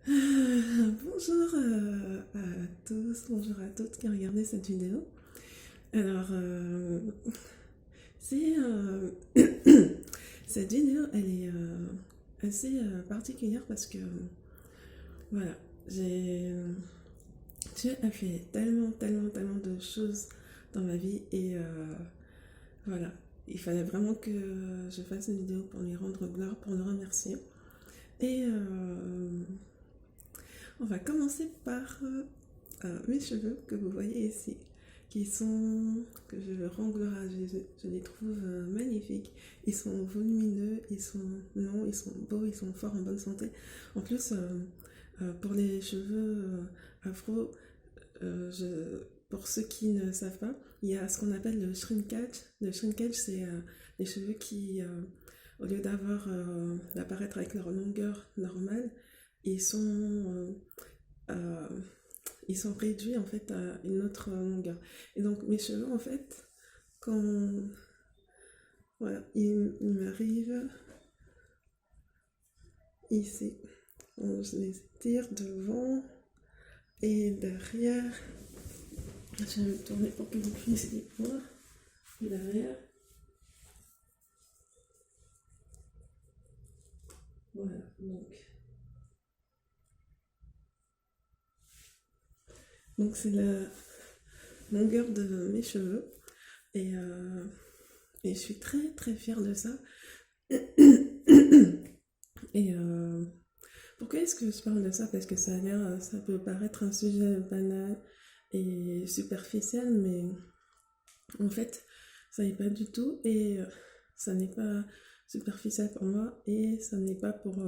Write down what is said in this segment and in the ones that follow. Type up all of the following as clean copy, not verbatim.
Bonjour à tous, bonjour à toutes qui ont regardé cette vidéo. Alors, c'est cette vidéo, elle est assez particulière parce que voilà, Dieu a fait tellement de choses dans ma vie et voilà, il fallait vraiment que je fasse une vidéo pour lui rendre gloire, pour le remercier. Et on va commencer par mes cheveux que vous voyez ici, que je rends gloire à Jésus. Je les trouve magnifiques. Ils sont volumineux, ils sont longs, ils sont beaux, ils sont forts en bonne santé. En plus, pour les cheveux afro, pour ceux qui ne savent pas, il y a ce qu'on appelle le shrinkage. Le shrinkage, c'est les cheveux qui, au lieu d'apparaître avec leur longueur normale, ils sont euh, ils sont réduits en fait à une autre longueur. Et donc mes cheveux en fait, quand voilà, il m'arrive ici, on je les tire devant et derrière. Je vais me tourner pour que vous puissiez voir derrière. Voilà, donc c'est la longueur de mes cheveux et, euh, et je suis très fière de ça. Et pourquoi est-ce que je parle de ça? Parce que ça peut paraître un sujet banal et superficiel, mais en fait, ça n'est pas du tout. Et ça n'est pas superficiel pour moi et ça n'est pas pour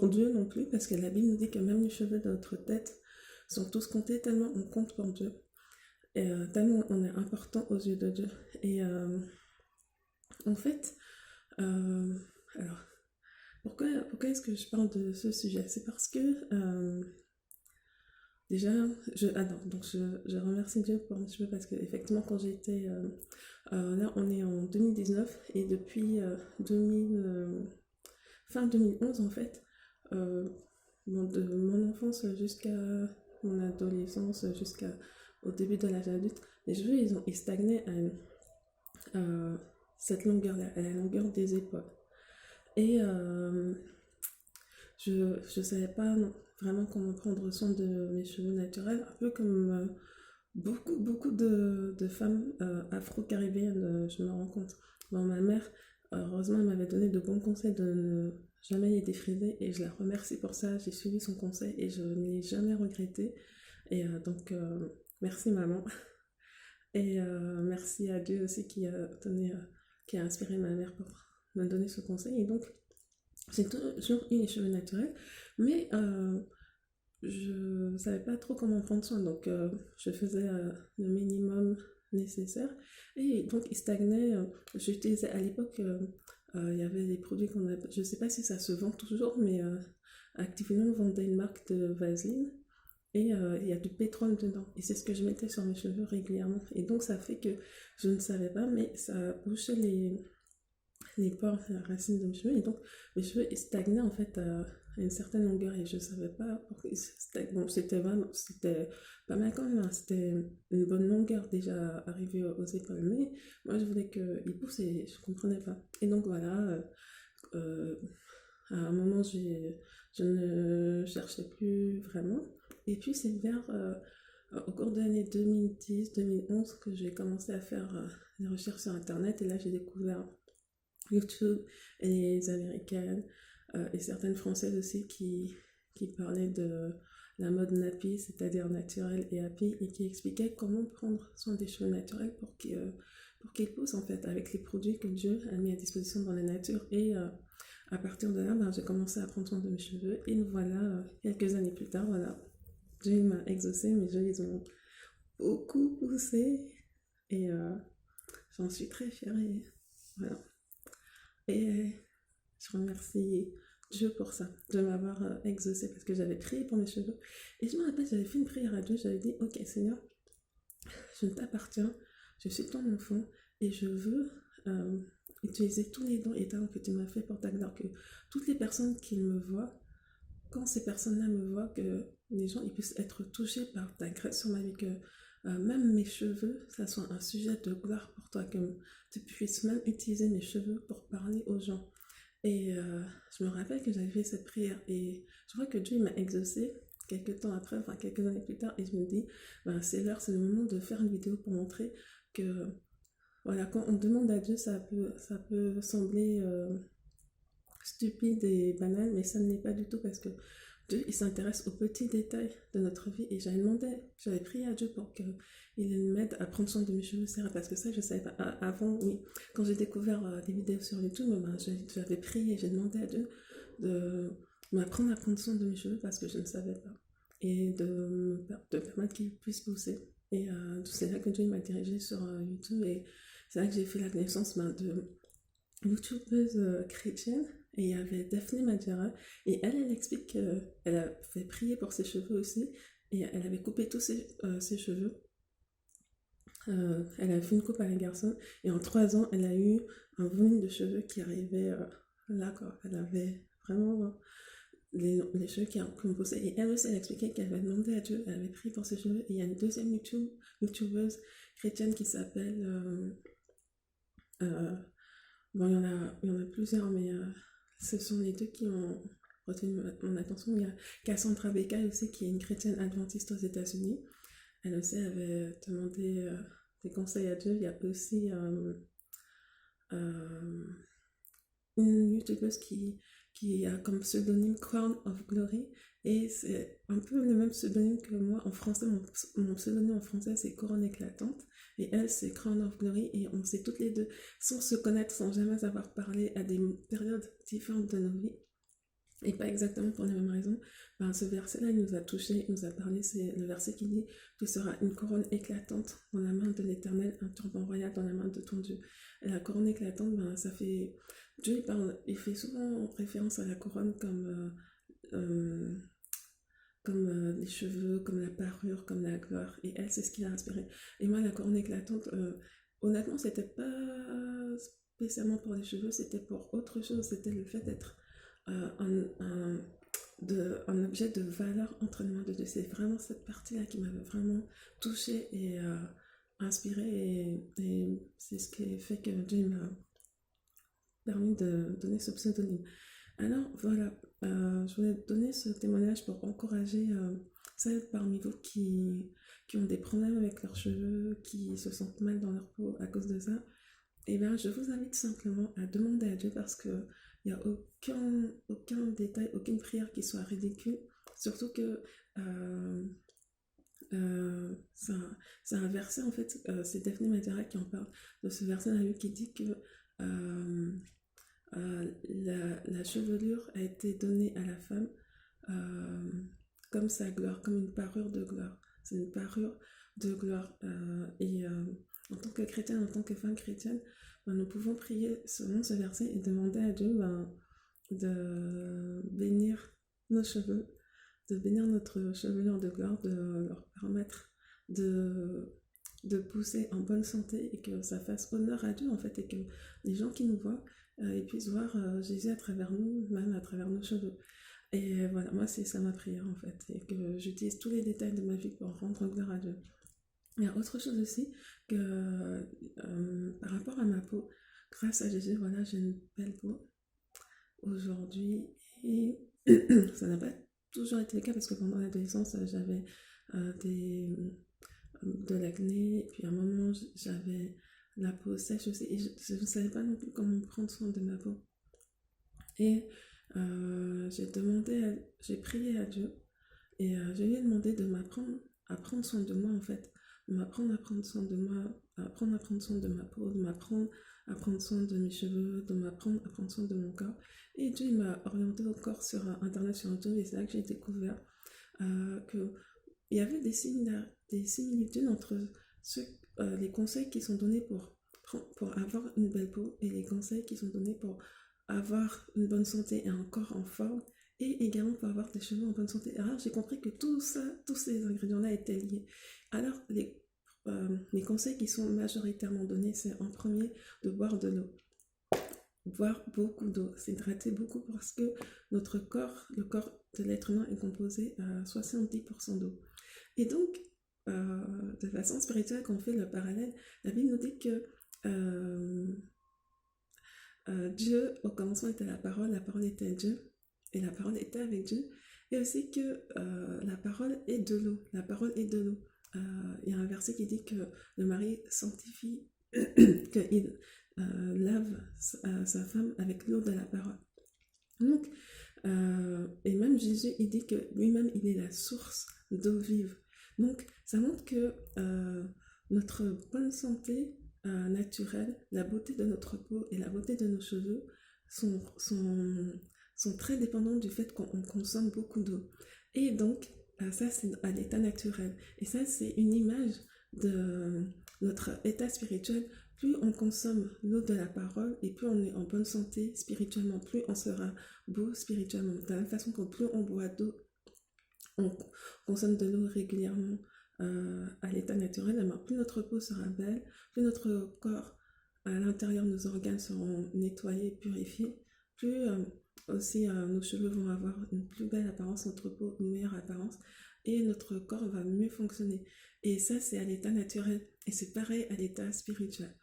Dieu non plus, parce que la Bible nous dit que même les cheveux de notre tête sont tous comptés tellement on compte pour Dieu. Et tellement on est important aux yeux de Dieu. Et en fait, euh, alors, pourquoi est-ce que je parle de ce sujet? C'est parce que déjà, je remercie Dieu pour mes cheveux parce que effectivement quand j'étais là on est en 2019 et depuis 2000, fin 2011 en fait, euh, de mon enfance jusqu'à mon adolescence, jusqu'au début de l'âge adulte, les cheveux ils stagnaient à cette longueur-là, à la longueur des épaules. Et je savais pas non, vraiment comment prendre soin de mes cheveux naturels, un peu comme beaucoup de femmes afro-caribéennes, je me rends compte. Bon, ma mère, heureusement, elle m'avait donné de bons conseils de ne jamais les défriser et je la remercie pour ça. J'ai suivi son conseil et je ne l'ai jamais regretté. Et merci maman. Et merci à Dieu aussi qui a inspiré ma mère pour me donner ce conseil. Et donc, j'ai toujours eu les cheveux naturels, mais je savais pas trop comment prendre soin, donc je faisais le minimum nécessaire. Et donc il stagnait. J'utilisais à l'époque, il y avait des produits qu'on appelle, je sais pas si ça se vend toujours, mais Activino vendait une marque de Vaseline et il y a du pétrole dedans. Et c'est ce que je mettais sur mes cheveux régulièrement. Et donc ça fait que je ne savais pas, mais ça bouchait les pores, la racine de mes cheveux. Et donc, mes cheveux ils stagnaient en fait à une certaine longueur et je savais pas pourquoi ils stagnaient. Bon, c'était pas mal quand même, hein. C'était une bonne longueur déjà arrivé aux épaules. Mais moi, je voulais qu'ils poussent et je comprenais pas. Et donc, voilà, euh, à un moment, je ne cherchais plus vraiment. Et puis, c'est au cours de l'année 2010-2011 que j'ai commencé à faire des recherches sur Internet et là, j'ai découvert YouTube et les américaines et certaines françaises aussi qui parlaient de la mode nappy, c'est-à-dire naturelle et happy, et qui expliquaient comment prendre soin des cheveux naturels pour qu'ils poussent en fait avec les produits que Dieu a mis à disposition dans la nature. Et à partir de là, ben, j'ai commencé à prendre soin de mes cheveux et nous voilà, quelques années plus tard, voilà, Dieu m'a exaucé, mes cheveux ils ont beaucoup poussé et j'en suis très fière et voilà. Et je remercie Dieu pour ça, de m'avoir exaucé parce que j'avais prié pour mes cheveux. Et je me rappelle, j'avais fait une prière à Dieu, j'avais dit, ok Seigneur, je t'appartiens, je suis ton enfant et je veux utiliser tous les dons et talents que tu m'as fait pour ta gloire, que toutes les personnes qui me voient quand ces personnes-là me voient, que les gens ils puissent être touchés par ta grâce sur ma vie, que même mes cheveux, ça soit un sujet de gloire pour toi, que tu puisses même utiliser mes cheveux pour parler aux gens. Et je me rappelle que j'avais fait cette prière et je vois que Dieu m'a exaucé quelques temps après, enfin quelques années plus tard, et je me dis, ben, c'est l'heure, c'est le moment de faire une vidéo pour montrer que, voilà, quand on demande à Dieu, ça peut sembler stupide et banal, mais ça ne l'est pas du tout parce que Dieu, il s'intéresse aux petits détails de notre vie et j'avais prié à Dieu pour qu'il m'aide à prendre soin de mes cheveux, etc. Parce que ça, je savais pas. Avant, oui, quand j'ai découvert des vidéos sur YouTube, ben, j'avais prié, j'ai demandé à Dieu de m'apprendre à prendre soin de mes cheveux parce que je ne savais pas. Et de permettre qu'ils puissent pousser. Et c'est là que Dieu m'a dirigée sur YouTube et c'est là que j'ai fait la connaissance ben, de youtubeuse chrétienne et il y avait Daphné Madjara et elle explique qu'elle a fait prier pour ses cheveux aussi et elle avait coupé tous ses cheveux. Elle a fait une coupe à la garçon et en 3 ans elle a eu un volume de cheveux qui arrivait là quoi. Elle avait vraiment les cheveux qui ont poussé et elle aussi elle expliquait qu'elle avait demandé à Dieu, elle avait prié pour ses cheveux et il y a une deuxième youtubeuse chrétienne qui s'appelle euh, bon, il y en a plusieurs, mais ce sont les deux qui ont retenu mon attention. Il y a Cassandra Becca aussi, qui est une chrétienne adventiste aux États-Unis. Elle aussi avait demandé des conseils à Dieu. Il y a aussi euh, une youtubeuse qui a comme pseudonyme Crown of Glory. Et c'est un peu le même pseudonyme que moi en français. Mon pseudonyme en français, c'est Couronne éclatante. Et elle, c'est Crown of Glory. Et on sait toutes les deux, sans se connaître, sans jamais avoir parlé à des périodes différentes de nos vies, et pas exactement pour les mêmes raisons, ben, ce verset-là, il nous a touchés, il nous a parlé. C'est le verset qui dit: Tu seras une couronne éclatante dans la main de l'Éternel, un turban royal dans la main de ton Dieu. Et la couronne éclatante, ben, ça fait. Dieu, il fait souvent référence à la couronne comme les cheveux, comme la parure, comme la gloire. Et elle, c'est ce qui l'a inspiré. Et moi, la couronne éclatante, honnêtement, c'était pas spécialement pour les cheveux, c'était pour autre chose. C'était le fait d'être un objet de valeur entre les mains de Dieu. C'est vraiment cette partie-là qui m'avait vraiment touchée et inspirée. Et c'est ce qui fait que Dieu m'a permis de donner ce pseudonyme. Alors voilà, je voulais donner ce témoignage pour encourager celles parmi vous qui ont des problèmes avec leurs cheveux, qui se sentent mal dans leur peau à cause de ça. Et bien, je vous invite simplement à demander à Dieu parce que il n'y a aucun détail, aucune prière qui soit ridicule. Surtout que c'est un verset, en fait, c'est Daphné Matera qui en parle de ce verset dans la Bible qui dit que euh, la chevelure a été donnée à la femme euh, comme sa gloire, comme une parure de gloire. C'est une parure de gloire. Et en tant que chrétienne, en tant que femme chrétienne, ben, nous pouvons prier selon ce verset et demander à Dieu ben, de bénir nos cheveux, de bénir notre chevelure de gloire, de leur permettre de, de pousser en bonne santé et que ça fasse honneur à Dieu en fait et que les gens qui nous voient ils puissent voir Jésus à travers nous, même à travers nos cheveux. Et voilà, moi c'est ça ma prière en fait, et que j'utilise tous les détails de ma vie pour rendre gloire à Dieu. Il y a autre chose aussi que par rapport à ma peau, grâce à Jésus, voilà, j'ai une belle peau aujourd'hui et ça n'a pas toujours été le cas parce que pendant l'adolescence j'avais de l'acné et puis à un moment j'avais la peau sèche aussi et je ne savais pas non plus comment prendre soin de ma peau. Et j'ai prié à Dieu et je lui ai demandé de m'apprendre à prendre soin de moi en fait, de m'apprendre à prendre soin de moi, à apprendre à prendre soin de ma peau, de m'apprendre à prendre soin de mes cheveux, de m'apprendre à prendre soin de mon corps. Et Dieu m'a orienté encore sur Internet, sur YouTube, et c'est là que j'ai découvert qu'il y avait des similitudes entre les conseils qui sont donnés pour avoir une belle peau et les conseils qui sont donnés pour avoir une bonne santé et un corps en forme et également pour avoir des cheveux en bonne santé. Alors j'ai compris que tout ça, tous ces ingrédients-là étaient liés. Alors les conseils qui sont majoritairement donnés, c'est en premier de boire de l'eau. boire beaucoup d'eau, s'hydrater beaucoup parce que notre corps, le corps de l'être humain est composé à 70% d'eau. Et donc, de façon spirituelle, quand on fait le parallèle, la Bible nous dit que euh, Dieu, au commencement était la parole était Dieu, et la parole était avec Dieu, et aussi que la parole est de l'eau, la parole est de l'eau. Il y a un verset qui dit que le mari sanctifie, qu'il lave sa femme avec l'eau de la parole. Donc, et même Jésus, il dit que lui-même, il est la source d'eau vive. Donc, ça montre que notre bonne santé naturelle, la beauté de notre peau et la beauté de nos cheveux sont très dépendantes du fait qu'on consomme beaucoup d'eau. Et donc, ça, c'est à l'état naturel. Et ça, c'est une image de notre état spirituel. Plus on consomme l'eau de la parole et plus on est en bonne santé spirituellement, plus on sera beau spirituellement. De la même façon que plus on boit d'eau, on consomme de l'eau régulièrement à l'état naturel, alors plus notre peau sera belle, plus notre corps à l'intérieur, nos organes seront nettoyés, purifiés, plus aussi nos cheveux vont avoir une plus belle apparence, notre peau une meilleure apparence et notre corps va mieux fonctionner. Et ça, c'est à l'état naturel et c'est pareil à l'état spirituel.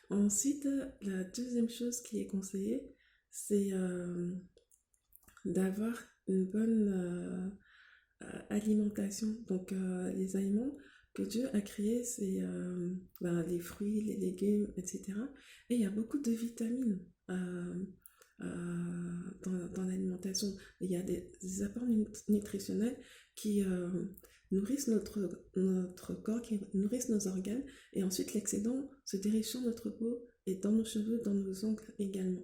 Ensuite, la deuxième chose qui est conseillée, c'est d'avoir une bonne alimentation. Donc, les aliments que Dieu a créés, c'est les fruits, les légumes, etc. Et il y a beaucoup de vitamines dans l'alimentation. Il y a des apports nutritionnels qui nourrissent notre corps, qui nourrissent nos organes, et ensuite l'excédent se dirige sur notre peau et dans nos cheveux, dans nos ongles également.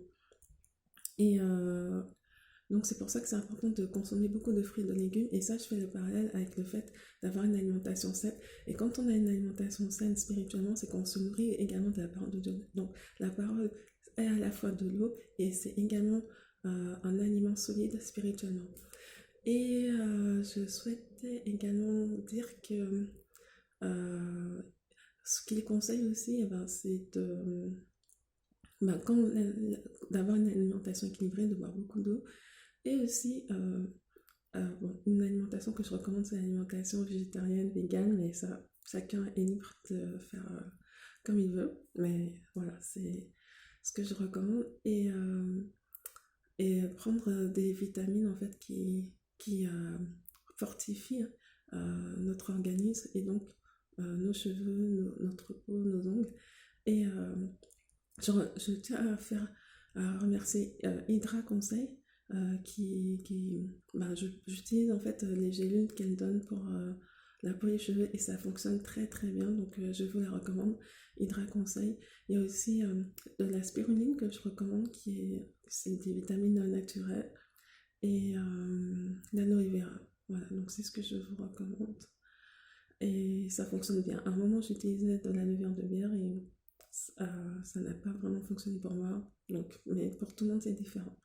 Et donc c'est pour ça que c'est important de consommer beaucoup de fruits et de légumes, et ça je fais le parallèle avec le fait d'avoir une alimentation saine. Et quand on a une alimentation saine spirituellement, c'est qu'on se nourrit également de la parole de Dieu. Donc la parole est à la fois de l'eau et c'est également un aliment solide spirituellement. Et je souhaitais également dire que ce qu'il conseille aussi, c'est d'avoir une alimentation équilibrée, de boire beaucoup d'eau. Et aussi, une alimentation que je recommande, c'est l'alimentation végétarienne, végane, mais ça, chacun est libre de faire comme il veut. Mais voilà, c'est ce que je recommande. Et prendre des vitamines, en fait, qui fortifient notre organisme et donc nos cheveux, notre peau, nos ongles. Et je tiens à remercier Hydra Conseil j'utilise en fait les gélules qu'elle donne pour la peau et les cheveux et ça fonctionne très très bien, donc je vous la recommande. Hydra Conseil. Il y a aussi de la spiruline que je recommande, c'est des vitamines naturelles, et l'aloe vera. Voilà, donc c'est ce que je vous recommande et ça fonctionne bien. À un moment j'utilisais de l'aloe vera de bière et ça n'a pas vraiment fonctionné pour moi, donc, mais pour tout le monde c'est différent.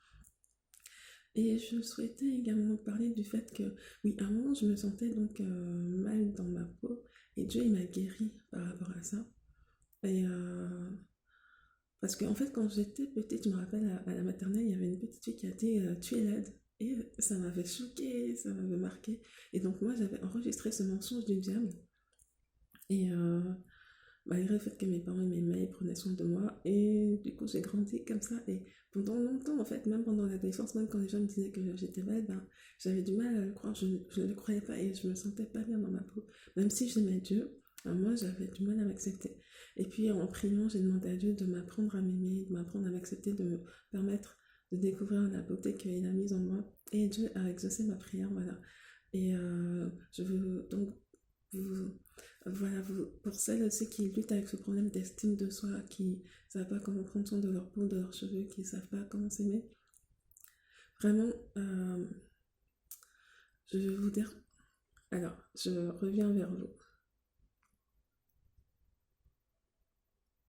Et je souhaitais également parler du fait que, oui, à un moment, je me sentais donc mal dans ma peau, et Dieu, il m'a guéri par rapport à ça. Et parce qu'en fait, quand j'étais petite, je me rappelle à la maternelle, il y avait une petite fille qui a dit tu es laide. Et ça m'avait choquée, ça m'avait marqué. Et donc, moi, j'avais enregistré ce mensonge du diable. Et malgré le fait que mes parents m'aimaient, ils prenaient soin de moi. Et du coup, j'ai grandi comme ça. Et pendant longtemps, en fait, même pendant l'adolescence, même quand les gens me disaient que j'étais malade, j'avais du mal à le croire. Je ne le croyais pas et je me sentais pas bien dans ma peau. Même si j'aimais Dieu, moi, j'avais du mal à m'accepter. Et puis, en priant, j'ai demandé à Dieu de m'apprendre à m'aimer, de m'apprendre à m'accepter, de me permettre de découvrir la beauté qu'il a mise en moi. Et Dieu a exaucé ma prière, voilà. Et je veux donc vous voilà, pour celles aussi qui luttent avec ce problème d'estime de soi, qui ne savent pas comment prendre soin de leur peau, de leurs cheveux, qui ne savent pas comment s'aimer, vraiment, je vais vous dire, alors, je reviens vers vous.